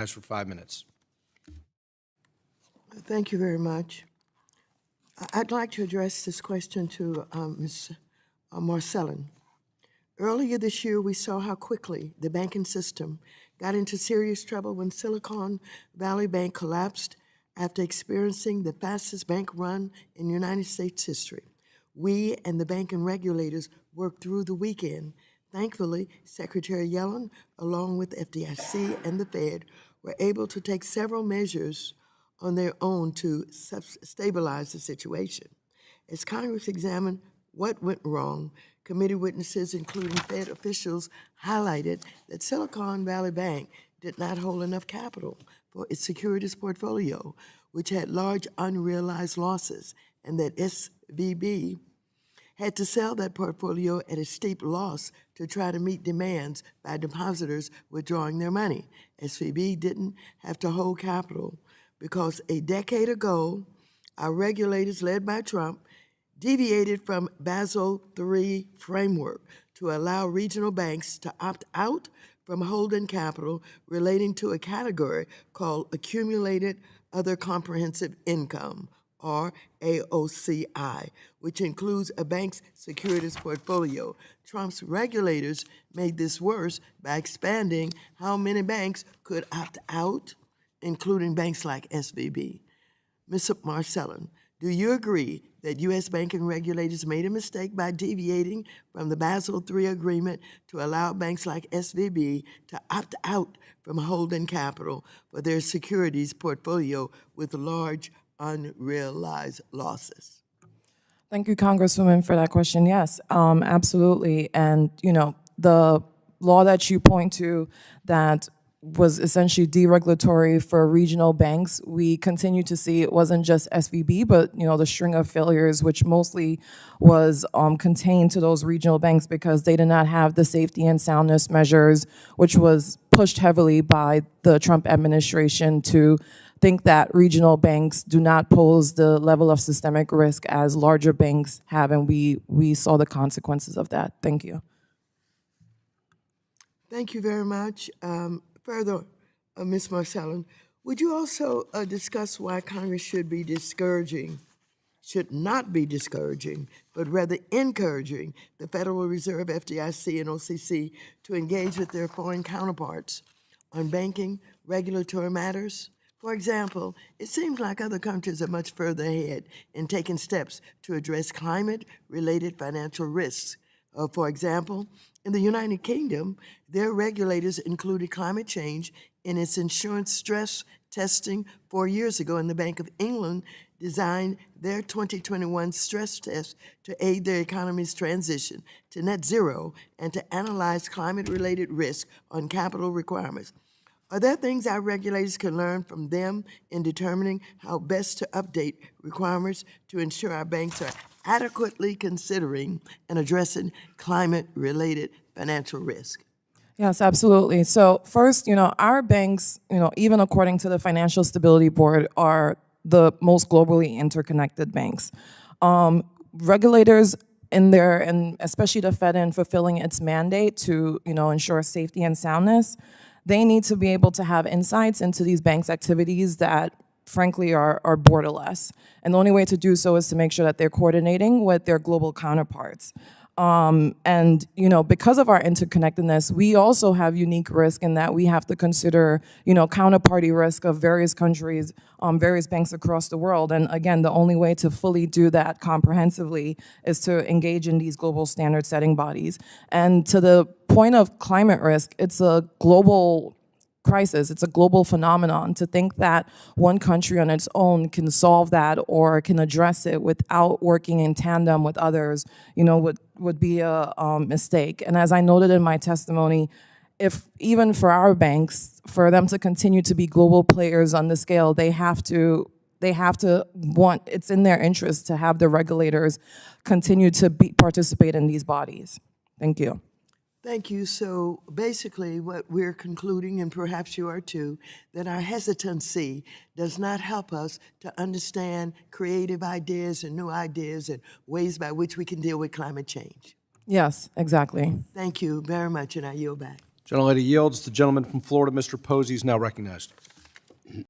Has for 5 minutes. Thank you very much. I'd like to address this question to Ms. Marcellin. Earlier this year, we saw how quickly the banking system got into serious trouble when Silicon Valley Bank collapsed after experiencing the fastest bank run in United States history. We and the banking regulators worked through the weekend. Thankfully, Secretary Yellen, along with FDIC and the Fed, were able to take several measures on their own to stabilize the situation. As Congress examined what went wrong, committee witnesses, including Fed officials, highlighted that Silicon Valley Bank did not hold enough capital for its securities portfolio, which had large unrealized losses, and that SVB had to sell that portfolio at a steep loss to try to meet demands by depositors withdrawing their money. SVB didn't have to hold capital because a decade ago, our regulators, led by Trump, deviated from Basel III framework to allow regional banks to opt out from holding capital relating to a category called Accumulated Other Comprehensive Income, or AOCI, which includes a bank's securities portfolio. Trump's regulators made this worse by expanding how many banks could opt out, including banks like SVB. Ms. Marcellin, do you agree that U.S. banking regulators made a mistake by deviating from the Basel III agreement to allow banks like SVB to opt out from holding capital for their securities portfolio with large unrealized losses? Thank you, Congresswoman, for that question. Yes, absolutely. And, the law that you point to that was essentially deregulatory for regional banks, we continue to see it wasn't just SVB, but, the string of failures, which mostly was contained to those regional banks because they did not have the safety and soundness measures, which was pushed heavily by the Trump administration to think that regional banks do not pose the level of systemic risk as larger banks have, and we saw the consequences of that. Thank you. Thank you very much. Further, Ms. Marcellin, would you also discuss why Congress should not be discouraging, but rather encouraging the Federal Reserve, FDIC, and OCC to engage with their foreign counterparts on banking regulatory matters? For example, it seems like other countries are much further ahead in taking steps to address climate-related financial risks. For example, in the United Kingdom, their regulators included climate change in its insurance stress testing 4 years ago, and the Bank of England designed their 2021 stress test to aid their economy's transition to net zero and to analyze climate-related risk on capital requirements. Are there things our regulators can learn from them in determining how best to update requirements to ensure our banks are adequately considering and addressing climate-related financial risk? Yes, absolutely. So first, our banks, even according to the Financial Stability Board, are the most globally interconnected banks. Regulators and especially the Fed, in fulfilling its mandate to, ensure safety and soundness, they need to be able to have insights into these banks' activities that, frankly, are borderless. And the only way to do so is to make sure that they're coordinating with their global counterparts. And, because of our interconnectedness, we also have unique risk in that we have to consider, counterparty risk of various countries, various banks across the world. And again, the only way to fully do that comprehensively is to engage in these global standard setting bodies. And to the point of climate risk, it's a global crisis. It's a global phenomenon. To think that one country on its own can solve that or can address it without working in tandem with others, would be a mistake. And as I noted in my testimony, if even for our banks, for them to continue to be global players on the scale, they have to want, it's in their interest to have the regulators continue to participate in these bodies. Thank you. Thank you. So basically what we're concluding, and perhaps you are too, that our hesitancy does not help us to understand creative ideas and new ideas and ways by which we can deal with climate change. Yes, exactly. Thank you very much, and I yield back. Gentlelady yields. The gentleman from Florida, Mr. Posey, is now recognized.